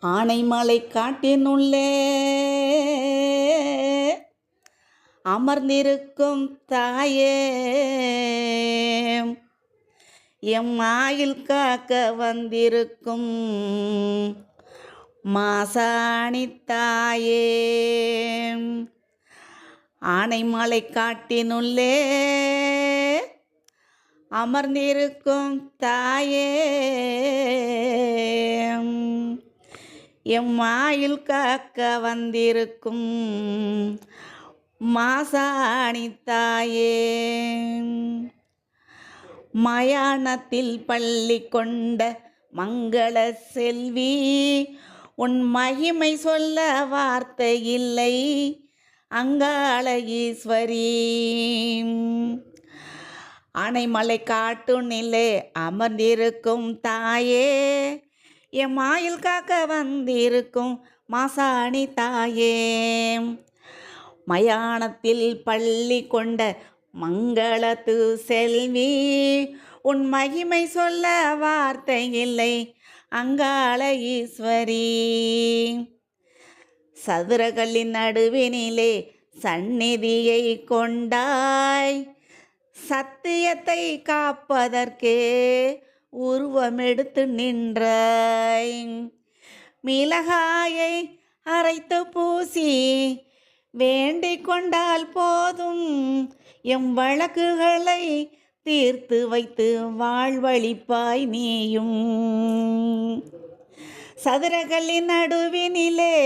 ஆனைமலை காட்டினுள்ளே அமர்ந்திருக்கும் தாயே, M oil காக்க வந்திருக்கும் மாசாணி தாயே. ஆனைமலை காட்டினுள்ளே அமர்ந்திருக்கும் தாயே, எம் ஆயில் காக்க வந்திருக்கும் மாசாணி தாயே. மயானத்தில் பள்ளி கொண்ட மங்கள செல்வி, உன் மகிமை சொல்ல வார்த்தை இல்லை அங்காள ஈஸ்வரி. ஆனைமலை காட்டுநிலே அமர்ந்திருக்கும் தாயே, எம் ஆயில் காக்க வந்திருக்கும் மாசாணி தாயே. மயானத்தில் பள்ளி கொண்ட மங்களத்து செல்வி, உன் மகிமை சொல்ல வார்த்தை இல்லை அங்காள ஈஸ்வரி. சதுரகளின் நடுவினிலே சந்நிதியை கொண்டாய், சத்தியத்தை காப்பதற்கே உருவமெடுத்து நின்றாய். மிளகாயை அரைத்து பூசி வேண்டிக் கொண்டால் போதும், எம் வழக்குகளை தீர்த்து வைத்து வாழ்வழிப்பாய் நீயும். சதுரகளின் நடுவினிலே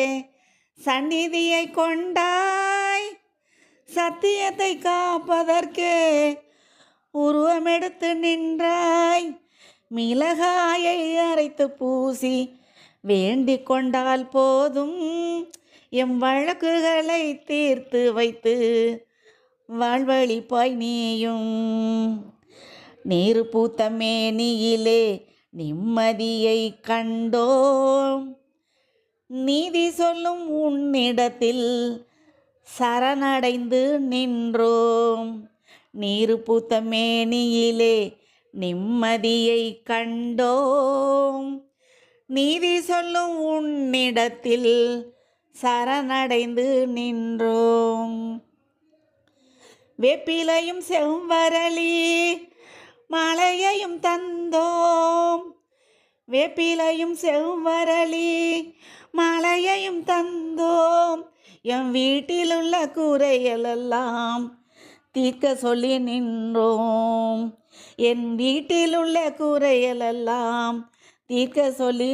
சந்நிதியை கொண்டாய், சத்தியத்தை காப்பதற்கே உருவமெடுத்து நின்றாய். மிளகாயை அரைத்து பூசி வேண்டிக் கொண்டால் போதும், எம் வழக்குகளை தீர்த்து வைத்து வாழ்வழிப்பாய் நீயும். நீரு பூத்த மேனியிலே நிம்மதியை கண்டோம், நீதி சொல்லும் உன்னிடத்தில் சரணடைந்து நின்றோம். நீரு பூத்த மேனியிலே நிம்மதியை கண்டோம், நீதி சொல்லும் உன்னிடத்தில் சரணடைந்து நின்றோம். வேப்பிலையும் செவ்வரளி மலையையும் தந்தோம், வேப்பிலையும் செவ்வரளி மலையையும் தந்தோம். என் வீட்டிலுள்ள குறைகளெல்லாம் தீர்க்க சொல்லி நின்றோம், என் வீட்டிலுள்ள குறைகளெல்லாம் தீர்க்க சொல்லி